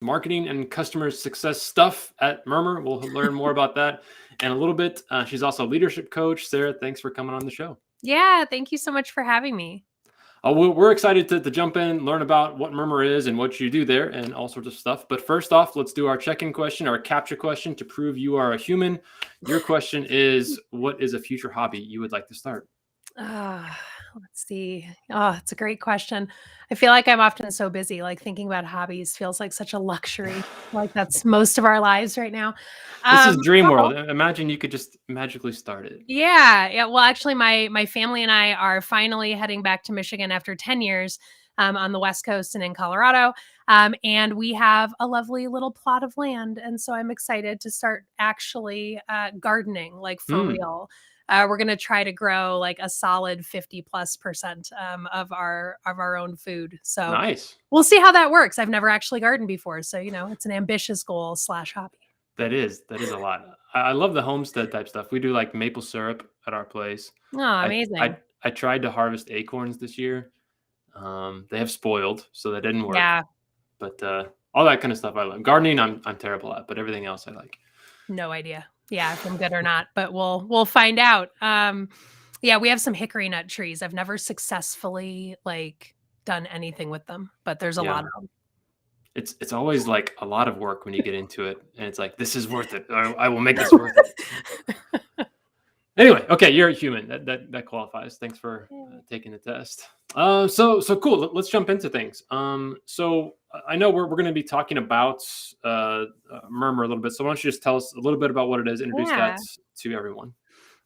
marketing and customer success stuff at Murmur. We'll learn more about that in a little bit. She's also a leadership coach. Sarah, thanks for coming on the show. Yeah, thank you so much for having me. We're excited to jump in, learn about what Murmur is and what you do there and all sorts of stuff. But first off, let's do our check-in question, our capture question to prove you are a human. Your question is, what is a future hobby you would like to start? Let's see. Oh, it's a great question. I feel like I'm often so busy, like thinking about hobbies feels like such a luxury. Like that's most of our lives right now. This is dream Couple. world. Imagine you could just magically start it. Yeah. Well, actually, my family and I are finally heading back to Michigan after 10 years on the West Coast and in Colorado. And we have a lovely little plot of land. And so I'm excited to start actually gardening, like for Hmm. real. We're going to try to grow like a solid 50+% of our own food. So Nice. we'll see how that works. I've never actually gardened before. So, it's an ambitious goal / hobby. That is a lot. I love the homestead type stuff. We do like maple syrup at our place. Oh, I I amazing. I tried to harvest acorns this year. They have spoiled, so that didn't work. Yeah. But all that kind of stuff I love. Gardening, I'm terrible at, but everything else I like. No idea. Yeah, if I'm good or not, but we'll find out. Yeah, we have some hickory nut trees. I've never successfully like done anything with them, but there's a lot Yeah, of them. it's always like a lot of work when you get into it, and it's like this is worth it. I will make this worth it. Anyway, okay, you're a human. That qualifies. Thanks for taking the test. So cool. Let's jump into things. So I know we're going to be talking about Murmur a little bit. So why don't you just tell us a little bit about what it is, introduce that Yeah. to everyone.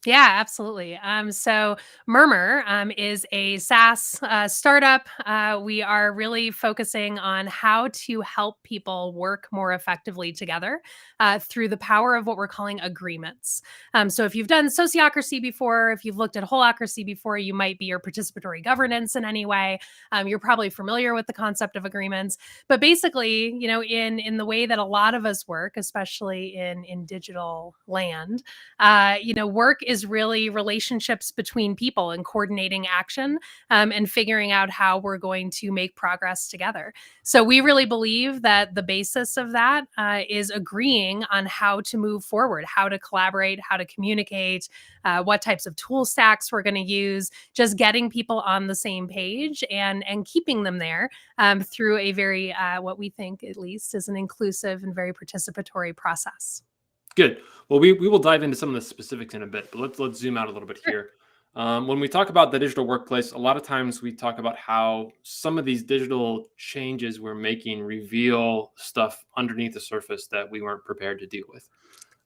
Yeah, absolutely. So Murmur is a SaaS startup. We are really focusing on how to help people work more effectively together through the power of what we're calling agreements. So if you've done sociocracy before, if you've looked at holacracy before, you might be your participatory governance in any way. You're probably familiar with the concept of agreements. But basically, in the way that a lot of us work, especially in digital land, work is really relationships between people and coordinating action and figuring out how we're going to make progress together. So we really believe that the basis of that is agreeing on how to move forward, how to collaborate, how to communicate, what types of tool stacks we're going to use, just getting people on the same page and keeping them there through a very, what we think at least is an inclusive and very participatory process. Good. Well, we will dive into some of the specifics in a bit, but let's zoom out a little bit here. When we talk about the digital workplace, a lot of times we talk about how some of these digital changes we're making reveal stuff underneath the surface that we weren't prepared to deal with.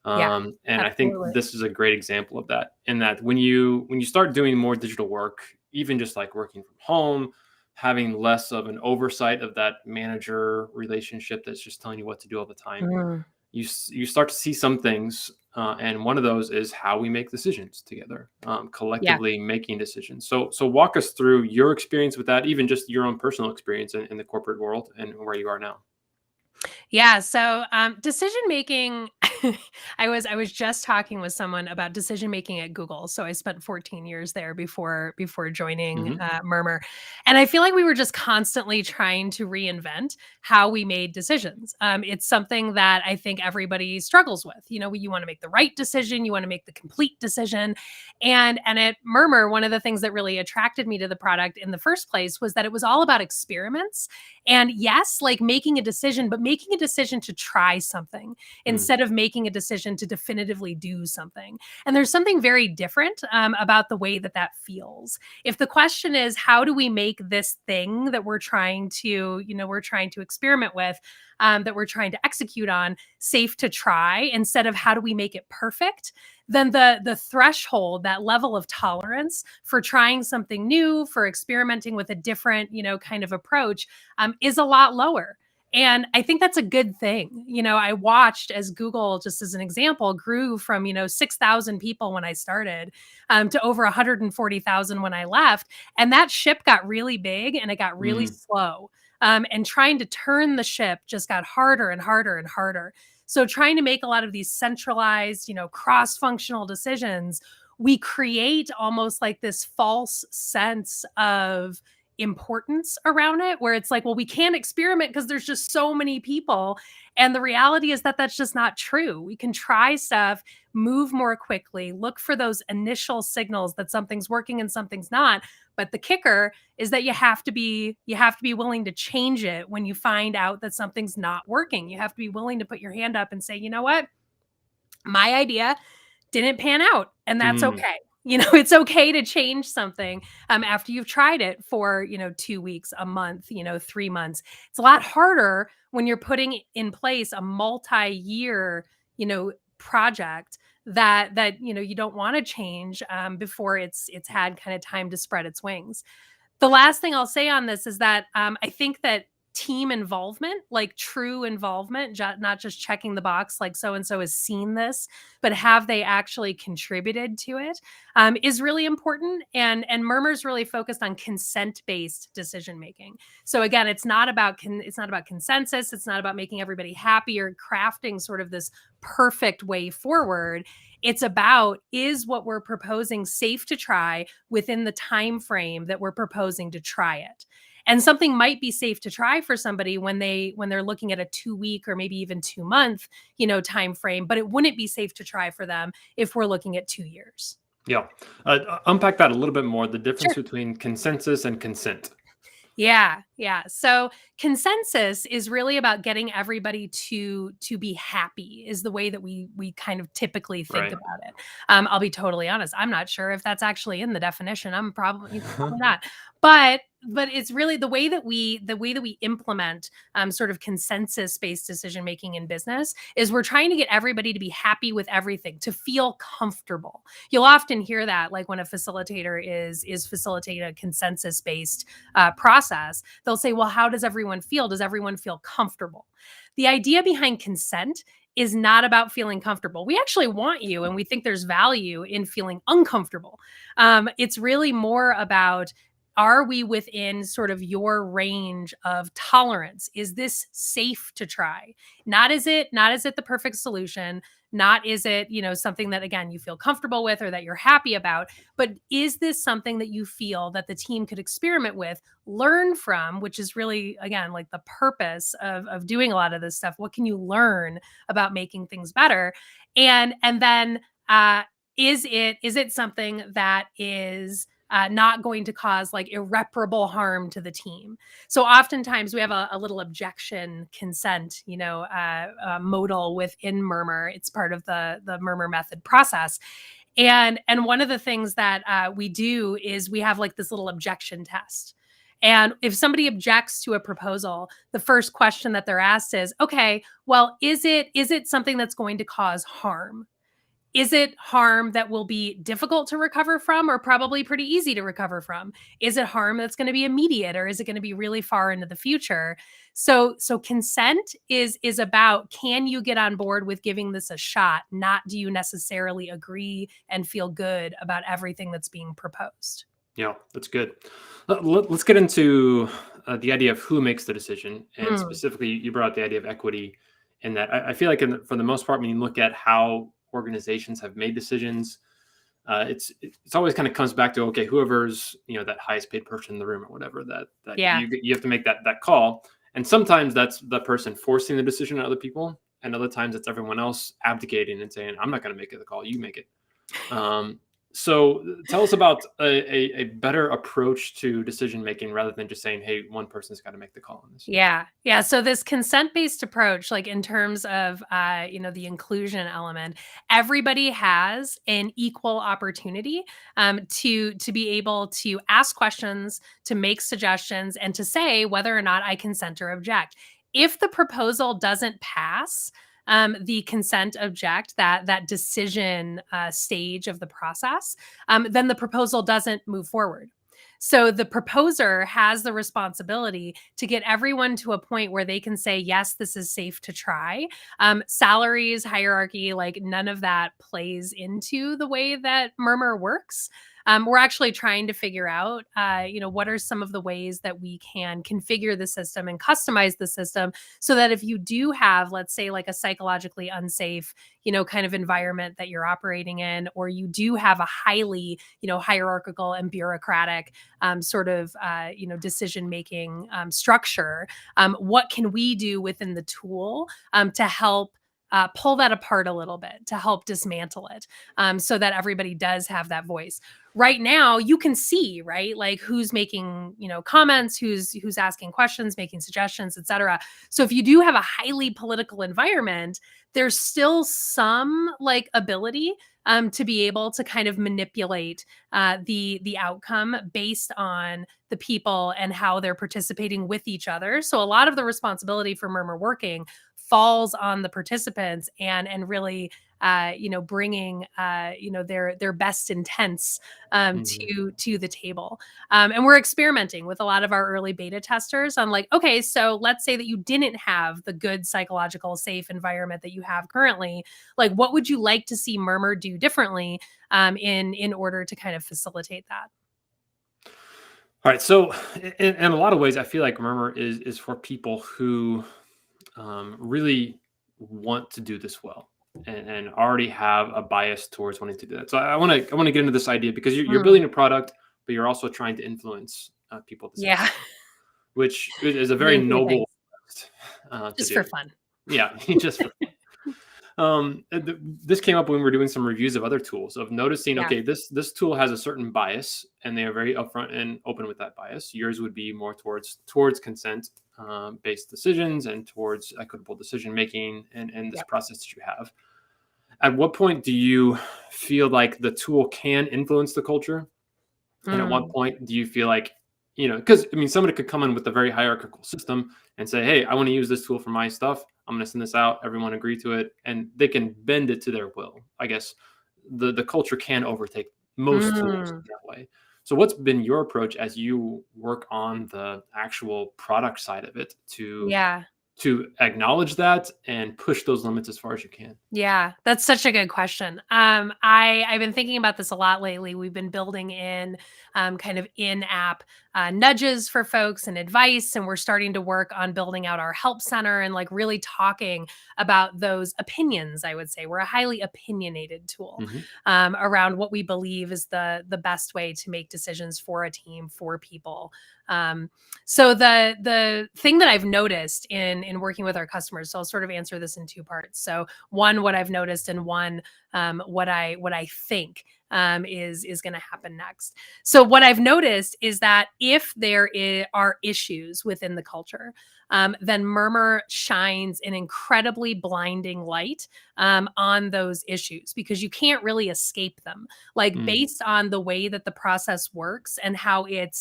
Yeah, And I think absolutely. this is a great example of that. In that, when you start doing more digital work, even just like working from home, having less of an oversight of that manager relationship that's just telling you what to do all the time, Mm. you start to see some things, and one of those is how we make decisions together, Yeah. collectively making decisions. So walk us through your experience with that, even just your own personal experience in the corporate world and where you are now. Yeah. So decision making. I was just talking with someone about decision making at Google. So I spent 14 years there before joining Hmm. Murmur, and I feel like we were just constantly trying to reinvent how we made decisions. It's something that I think everybody struggles with. You want to make the right decision, you want to make the complete decision, and at Murmur, one of the things that really attracted me to the product in the first place was that it was all about experiments. And yes, like making a decision, but making a decision to try something Mm. instead of making a decision to definitively do something. And there's something very different about the way that feels. If the question is, how do we make this thing that we're trying to experiment with, that we're trying to execute on, safe to try, instead of how do we make it perfect, then the threshold, that level of tolerance for trying something new, for experimenting with a different, kind of approach, is a lot lower. And I think that's a good thing. I watched as Google, just as an example, grew from, 6,000 people when I started to over 140,000 when I left. And that ship got really big and it got really Mm. slow. And trying to turn the ship just got harder and harder and harder. So trying to make a lot of these centralized, cross-functional decisions, we create almost like this false sense of importance around it, where it's like, well, we can't experiment because there's just so many people. And the reality is that that's just not true. We can try stuff, move more quickly, look for those initial signals that something's working and something's not. But the kicker is that you have to be willing to change it when you find out that something's not working. You have to be willing to put your hand up and say, you know what? My idea didn't pan out, and that's Mm, okay. It's okay to change something after you've tried it for 2 weeks, a month, 3 months. It's a lot harder when you're putting in place a multi-year project that you don't want to change before it's had kind of time to spread its wings. The last thing I'll say on this is that I think that team involvement, like true involvement, not just checking the box, like so and so has seen this, but have they actually contributed to it, is really important. And Murmur's really focused on consent-based decision making. So again, it's not about consensus. It's not about making everybody happy or crafting sort of this perfect way forward. It's about, is what we're proposing safe to try within the time frame that we're proposing to try it? And something might be safe to try for somebody when they're looking at a 2 week or maybe even 2 month time frame, but it wouldn't be safe to try for them if we're looking at 2 years. yeah. Unpack that a little bit more. The difference Sure. between consensus and consent. Yeah, yeah. So consensus is really about getting everybody to be happy, is the way that we kind of typically think Right. about it. I'll be totally honest. I'm not sure if that's actually in the definition. I'm probably not. But it's really the way that we implement sort of consensus based decision making in business is we're trying to get everybody to be happy with everything, to feel comfortable. You'll often hear that, like when a facilitator is facilitating a consensus based process, they'll say, well, how does everyone feel? Does everyone feel comfortable? The idea behind consent is not about feeling comfortable. We actually want you, and we think there's value in feeling uncomfortable. It's really more about, are we within sort of your range of tolerance? Is this safe to try? Not is it the perfect solution? Not is it, something that again you feel comfortable with or that you're happy about, but is this something that you feel that the team could experiment with, learn from, which is really again like the purpose of doing a lot of this stuff. What can you learn about making things better? And then is it something that is not going to cause like irreparable harm to the team? So oftentimes we have a little objection consent, modal within Murmur. It's part of the Murmur method process. And one of the things that we do is we have like this little objection test. And if somebody objects to a proposal, the first question that they're asked is, okay, well, is it something that's going to cause harm? Is it harm that will be difficult to recover from or probably pretty easy to recover from? Is it harm that's going to be immediate, or is it going to be really far into the future? So consent is about, can you get on board with giving this a shot? Not, do you necessarily agree and feel good about everything that's being proposed? Yeah, that's good. Let's get into the idea of who makes the decision, and Mm, specifically, you brought up the idea of equity. In that, I feel like, for the most part, when you look at how organizations have made decisions, it's always kind of comes back to, okay, whoever's that highest paid person in the room or whatever, that yeah. you have to make that call, and sometimes that's the person forcing the decision on other people, and other times it's everyone else abdicating and saying, I'm not going to make it the call, you make it. Um, so tell us about a better approach to decision making rather than just saying, hey, one person's got to make the call on this. Yeah. Yeah. So this consent-based approach, like in terms of the inclusion element, everybody has an equal opportunity to be able to ask questions, to make suggestions, and to say whether or not I consent or object. If the proposal doesn't pass the consent object, that decision stage of the process, then the proposal doesn't move forward. So the proposer has the responsibility to get everyone to a point where they can say, yes, this is safe to try. Salaries, hierarchy, like none of that plays into the way that Murmur works. we're actually trying to figure out, what are some of the ways that we can configure the system and customize the system so that if you do have, let's say, like a psychologically unsafe, kind of environment that you're operating in, or you do have a highly, hierarchical and bureaucratic sort of, decision making structure, what can we do within the tool to help pull that apart a little bit, to help dismantle it, so that everybody does have that voice. Right now, you can see, right, like who's making, comments, who's asking questions, making suggestions, etc. So if you do have a highly political environment, there's still some like ability to be able to kind of manipulate the outcome based on the people and how they're participating with each other. So a lot of the responsibility for Murmur working falls on the participants and really bringing their best intents Mhm. to the table. And we're experimenting with a lot of our early beta testers on like, okay, so let's say that you didn't have the good psychological safe environment that you have currently. Like, what would you like to see Murmur do differently in order to kind of facilitate that? All right. So, in a lot of ways, I feel like Murmur is for people who really want to do this well and already have a bias towards wanting to do that. So, I want to get into this idea because you're Mm, building a product, but you're also trying to influence people at the same yeah, time, which is a very doing three noble things quest, to just for do. fun. Yeah, just for this came up when we were doing some reviews of other tools of noticing, Yeah, okay, this tool has a certain bias and they are very upfront and open with that bias. Yours would be more towards consent based decisions and towards equitable decision making and this yeah. process that you have. At what point do you feel like the tool can influence the culture? And at what Mm, point do you feel like, because I mean, somebody could come in with a very hierarchical system and say, hey, I want to use this tool for my stuff. I'm going to send this out. Everyone agree to it. And they can bend it to their will. I guess the culture can overtake most tools mm, that way. So, what's been your approach as you work on the actual product side of it yeah. to acknowledge that and push those limits as far as you can? Yeah, that's such a good question. I've been thinking about this a lot lately. We've been building in kind of in-app nudges for folks and advice, and we're starting to work on building out our help center and like really talking about those opinions. I would say we're a highly opinionated tool Hmm. around what we believe is the best way to make decisions for a team, for people. Um, so the thing that I've noticed in working with our customers, so I'll sort of answer this in two parts. So one, what I've noticed, and one, what I think is going to happen next. So what I've noticed is that if are issues within the culture, then Murmur shines an incredibly blinding light on those issues because you can't really escape them. Like Mm, based on the way that the process works and how it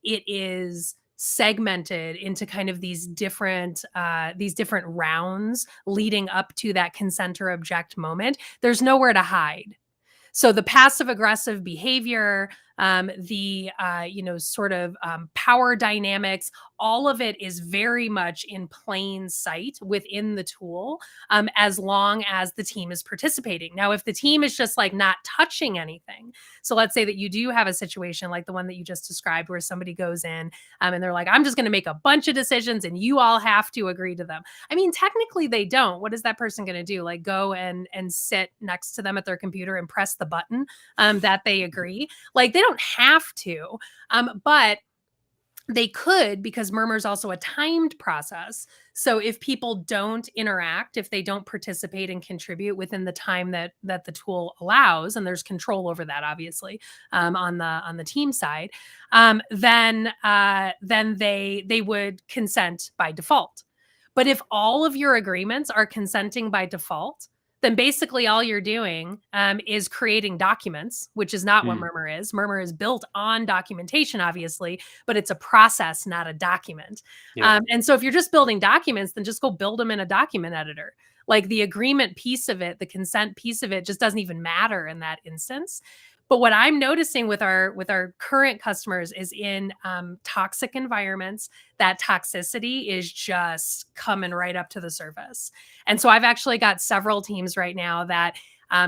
is segmented into kind of these different rounds leading up to that consent or object moment, there's nowhere to hide. So the passive aggressive behavior, the sort of power dynamics, all of it is very much in plain sight within the tool, as long as the team is participating. Now, if the team is just like not touching anything, so let's say that you do have a situation like the one that you just described, where somebody goes in and they're like, "I'm just going to make a bunch of decisions, and you all have to agree to them." I mean, technically they don't. What is that person going to do? Like go and sit next to them at their computer and press the button that they agree? Like they don't have to, but they could, because Murmur is also a timed process. So if people don't interact, if they don't participate and contribute within the time that the tool allows, and there's control over that, obviously, on the team side, then they would consent by default. But if all of your agreements are consenting by default, then basically all you're doing is creating documents, which is not what mm, Murmur is. Murmur is built on documentation, obviously, but it's a process, not a document. yeah. And so if you're just building documents, then just go build them in a document editor. Like the agreement piece of it, the consent piece of it just doesn't even matter in that instance. But what I'm noticing with our current customers is in toxic environments, that toxicity is just coming right up to the surface. And so I've actually got several teams right now that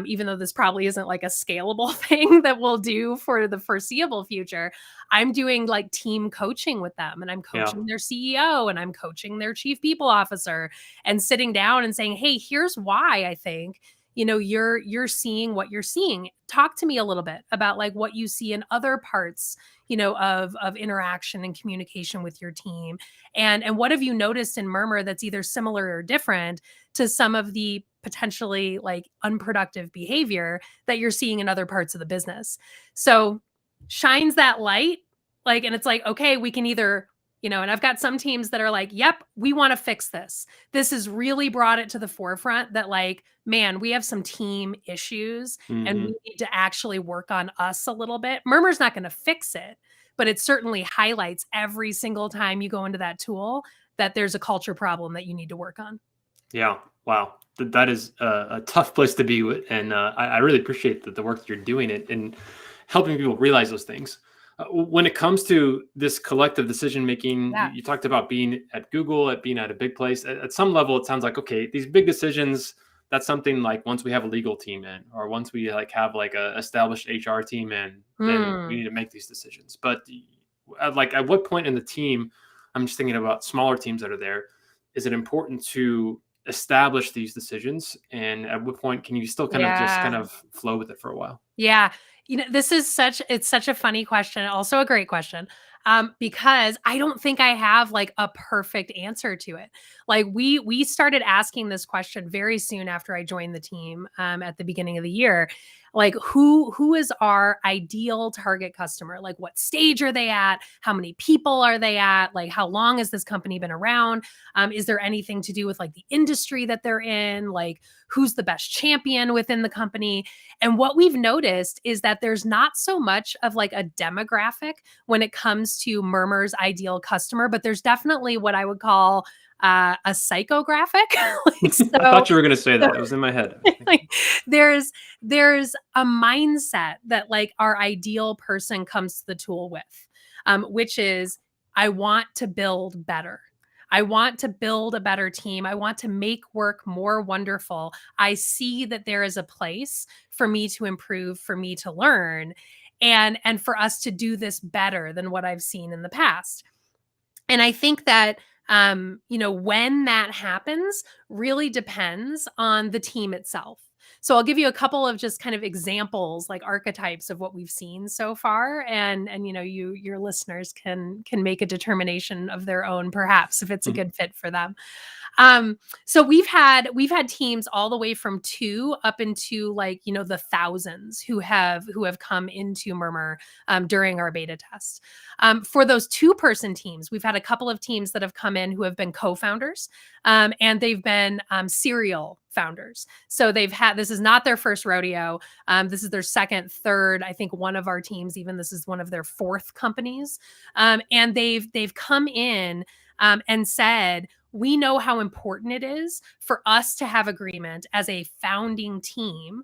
even though this probably isn't like a scalable thing that we'll do for the foreseeable future, I'm doing like team coaching with them, and I'm Yeah. coaching their CEO, and I'm coaching their chief people officer, and sitting down and saying, hey, here's why I think you're seeing what you're seeing. Talk to me a little bit about like what you see in other parts of interaction and communication with your team, and what have you noticed in Murmur that's either similar or different to some of the potentially like unproductive behavior that you're seeing in other parts of the business. So shines that light, like, and it's like, okay, we can either, and I've got some teams that are like, yep, we want to fix this. This has really brought it to the forefront that like, man, we have some team issues and we need to actually work on us a little bit. Murmur's not going to fix it, but it certainly highlights every single time you go into that tool that there's a culture problem that you need to work on. Yeah. Wow. That is a tough place to be with. And I really appreciate the work that you're doing it and helping people realize those things. When it comes to this collective decision making, you talked about being at Google, at being at a big place. At some level, it sounds like, okay, these big decisions, that's something like once we have a legal team in, or once we like have like a established HR team in, then we need to make these decisions. But like at what point in the team, I'm just thinking about smaller teams that are there, is it important to establish these decisions? And at what point can you still kind of flow with it for a while? Yeah. This is it's such a funny question. Also a great question. Because I don't think I have like a perfect answer to it. Like we started asking this question very soon after I joined the team at the beginning of the year. Like who is our ideal target customer? Like what stage are they at? How many people are they at? Like how long has this company been around? Is there anything to do with like the industry that they're in? Like who's the best champion within the company? And what we've noticed is that there's not so much of like a demographic when it comes to Murmur's ideal customer, but there's definitely what I would call a psychographic. I thought you were going to say that. It was in my head. Like, there's a mindset that like our ideal person comes to the tool with, which is I want to build better. I want to build a better team. I want to make work more wonderful. I see that there is a place for me to improve, for me to learn, and for us to do this better than what I've seen in the past. And I think that when that happens really depends on the team itself. So I'll give you a couple of just kind of examples, like archetypes of what we've seen so far, and your listeners can make a determination of their own, perhaps, if it's a good fit for them. So we've had teams all the way from 2 up into like, the thousands who have come into Murmur during our beta test. For those 2-person teams, we've had a couple of teams that have come in who have been co-founders, and they've been serial founders. So this is not their first rodeo. This is their second, third, I think one of our teams, even this is one of their 4th companies. And they've come in and said, we know how important it is for us to have agreement as a founding team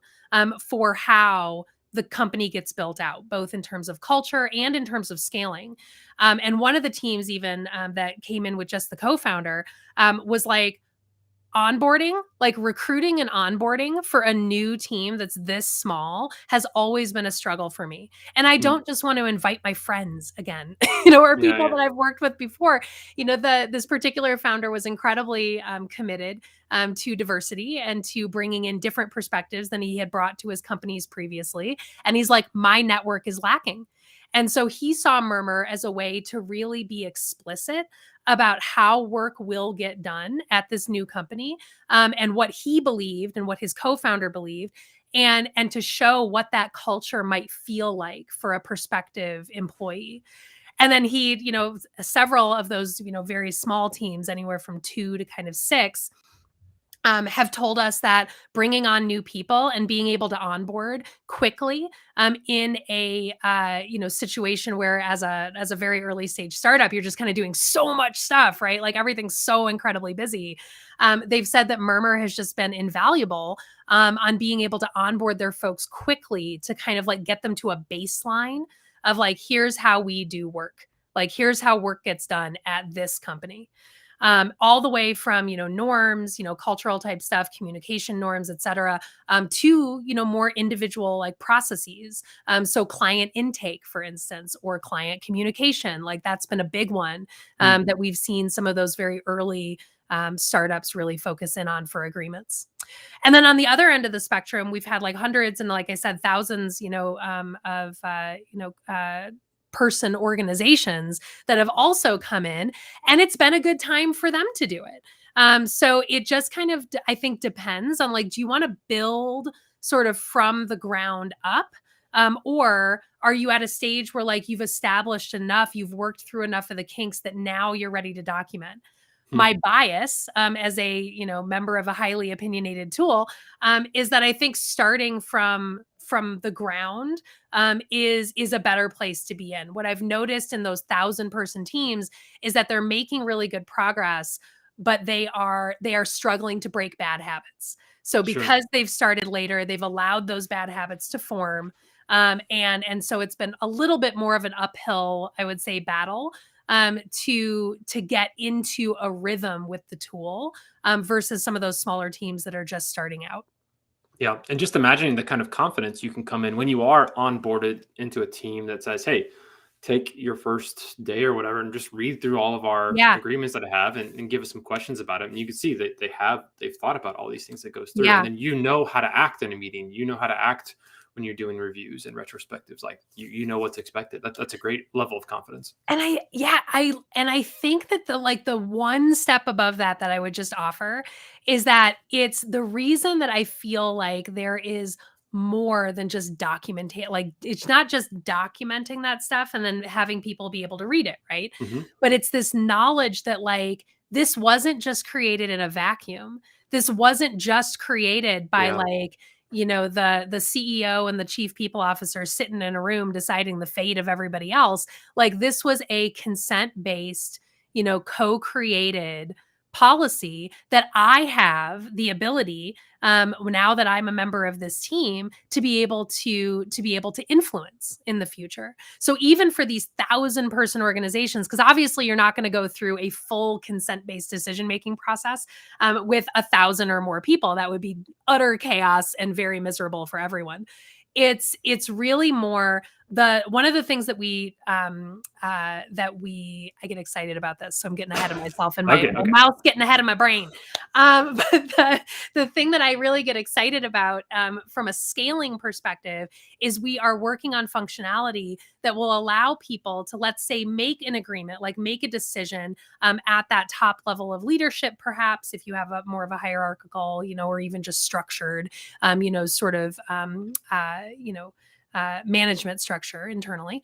for how the company gets built out, both in terms of culture and in terms of scaling. And one of the teams even that came in with just the co-founder was like, onboarding, like recruiting and onboarding for a new team that's this small has always been a struggle for me. And I don't just want to invite my friends again, or people that I've worked with before. This particular founder was incredibly committed to diversity and to bringing in different perspectives than he had brought to his companies previously. And he's like, my network is lacking. And so he saw Murmur as a way to really be explicit about how work will get done at this new company, and what he believed and what his co-founder believed, and to show what that culture might feel like for a prospective employee. And then he, several of those, very small teams, anywhere from 2 to kind of 6, have told us that bringing on new people and being able to onboard quickly in a situation where as a very early stage startup, you're just kind of doing so much stuff, right? Like everything's so incredibly busy. They've said that Murmur has just been invaluable on being able to onboard their folks quickly to kind of like get them to a baseline of like, here's how we do work. Like, here's how work gets done at this company. all the way from, norms, cultural type stuff, communication norms, et cetera, to, more individual like processes. So client intake, for instance, or client communication, like that's been a big one that we've seen some of those very early startups really focus in on for agreements. And then on the other end of the spectrum, we've had like hundreds and, like I said, thousands, of, person organizations that have also come in, and it's been a good time for them to do it. So it just kind of, I think, depends on like, do you want to build sort of from the ground up? Or are you at a stage where like you've established enough, you've worked through enough of the kinks that now you're ready to document? My bias as a member of a highly opinionated tool is that I think starting from the ground is a better place to be in. What I've noticed in those 1,000-person teams is that they're making really good progress, but they are struggling to break bad habits. So because they've started later, they've allowed those bad habits to form. And so it's been a little bit more of an uphill, I would say, battle to get into a rhythm with the tool versus some of those smaller teams that are just starting out. Yeah. And just imagining the kind of confidence you can come in when you are onboarded into a team that says, hey, take your first day or whatever and just read through all of our Yeah. agreements that I have and give us some questions about it. And you can see that they've thought about all these things that goes through. Yeah. And then how to act in a meeting. You know how to act when you're doing reviews and retrospectives. Like you know what's expected. That's a great level of confidence. And I think that the one step above that I would just offer is that it's the reason that I feel like there is more than just documenting. Like it's not just documenting that stuff and then having people be able to read it, right? Hmm. But it's this knowledge that like this wasn't just created in a vacuum. This wasn't just created by Yeah. like the CEO and the chief people officer sitting in a room deciding the fate of everybody else. Like this was a consent based, co-created policy that I have the ability now that I'm a member of this team to be able to influence in the future. So even for these 1,000-person organizations, because obviously you're not going to go through a full consent-based decision-making process with 1,000 or more people. That would be utter chaos and very miserable for everyone. It's really more one of the things that I get excited about this, so I'm getting ahead of myself and my mouth's getting ahead of my brain. But the thing that I really get excited about from a scaling perspective is we are working on functionality that will allow people to, let's say, make an agreement, like make a decision at that top level of leadership, perhaps if you have more of a hierarchical, or even just structured, sort of, management structure internally.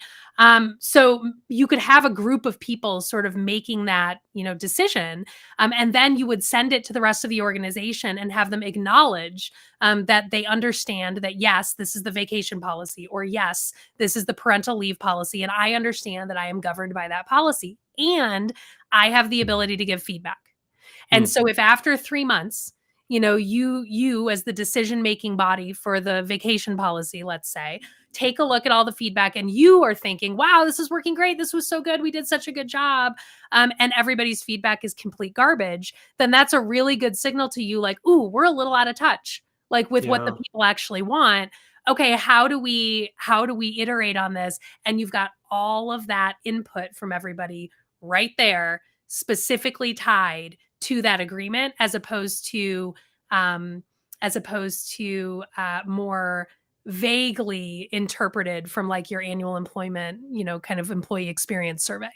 So you could have a group of people sort of making that, decision. And then you would send it to the rest of the organization and have them acknowledge that they understand that, yes, this is the vacation policy, or yes, this is the parental leave policy. And I understand that I am governed by that policy. And I have the ability to give feedback. And so if after 3 months, you as the decision-making body for the vacation policy, let's say, take a look at all the feedback and you are thinking, wow, this is working great. This was so good. We did such a good job. And everybody's feedback is complete garbage. Then that's a really good signal to you. Like, ooh, we're a little out of touch, like with what the people actually want. Okay. How do we iterate on this? And you've got all of that input from everybody right there, specifically tied to that agreement, as opposed to more vaguely interpreted from like your annual employment, kind of employee experience survey.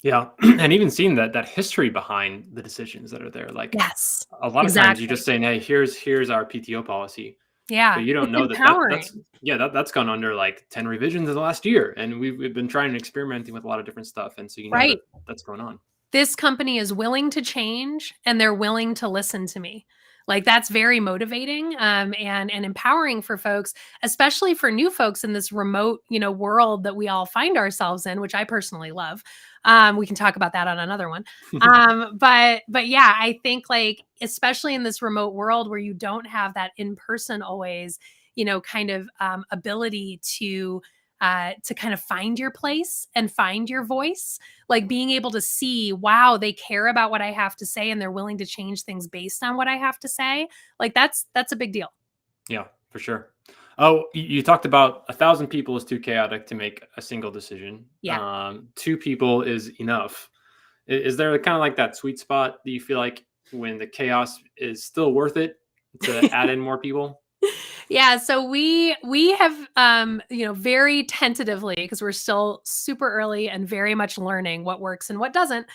Yeah. And even seeing that history behind the decisions that are there. Like Yes, a lot of times you're just saying, hey, here's our PTO policy. Yeah. But you don't It's know empowering. that's gone under like 10 revisions in the last year. And we've been trying and experimenting with a lot of different stuff. And so Right. that's going on. This company is willing to change and they're willing to listen to me. Like that's very motivating and empowering for folks, especially for new folks in this remote, world that we all find ourselves in, which I personally love. We can talk about that on another one. But yeah, I think like, especially in this remote world where you don't have that in person always, kind of ability to to kind of find your place and find your voice, like being able to see, wow, they care about what I have to say and they're willing to change things based on what I have to say. Like that's a big deal. Yeah, for sure. Oh, you talked about 1,000 people is too chaotic to make a single decision. Yeah. 2 people is enough. Is there kind of like that sweet spot? Do you feel like when the chaos is still worth it to add in more people? Yeah, so we have very tentatively, because we're still super early and very much learning what works and what doesn't.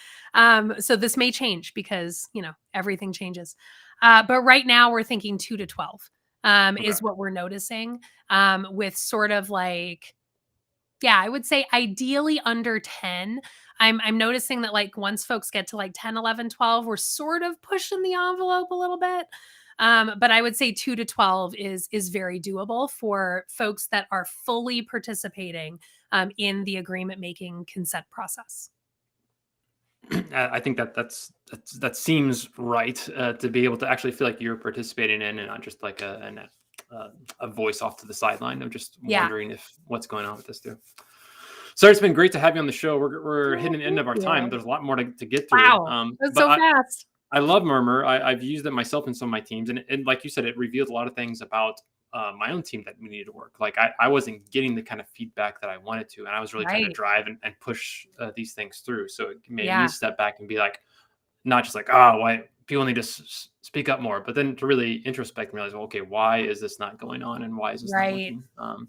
So this may change because everything changes. But right now we're thinking 2 to 12 Okay. is what we're noticing, with sort of like, yeah, I would say ideally under 10. I'm noticing that, like, once folks get to like 10, 11, 12, we're sort of pushing the envelope a little bit. But I would say 2 to 12 is very doable for folks that are fully participating in the agreement making consent process. I think that seems right, to be able to actually feel like you're participating in and not just like a voice off to the sideline of just Yeah. wondering if what's going on with this too. So it's been great to have you on the show. We're Oh, hitting the end thank of our time. you. There's a lot more to get through. Wow. That's But so fast. I love Murmur. I've used it myself in some of my teams, and like you said, it revealed a lot of things about my own team that we needed to work. Like I wasn't getting the kind of feedback that I wanted to, and I was really trying to Right. drive and push these things through. So it made me Yeah. step back and be like, not just like, oh, why people need to speak up more, but then to really introspect and realize, well, okay, why is this not going on, and why is this not Right. working?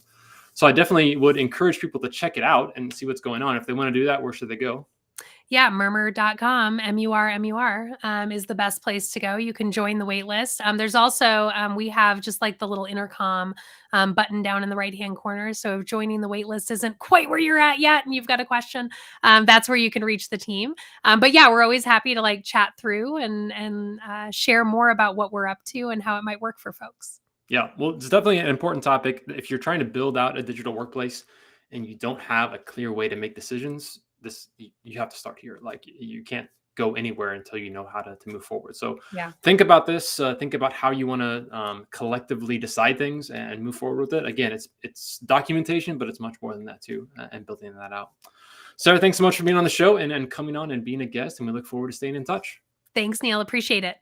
So I definitely would encourage people to check it out and see what's going on. If they want to do that, where should they go? Yeah, murmur.com, MUR, is the best place to go. You can join the wait list. There's also, we have just like the little intercom button down in the right hand corner. So if joining the wait list isn't quite where you're at yet and you've got a question, that's where you can reach the team. But yeah, we're always happy to like chat through and share more about what we're up to and how it might work for folks. Yeah, well, it's definitely an important topic. If you're trying to build out a digital workplace and you don't have a clear way to make decisions, you have to start here. Like you can't go anywhere until you know how to move forward. So Yeah. think about this. Think about how you want to collectively decide things and move forward with it. Again, it's documentation, but it's much more than that too, and building that out. Sarah, thanks so much for being on the show and coming on and being a guest. And we look forward to staying in touch. Thanks, Neil. Appreciate it.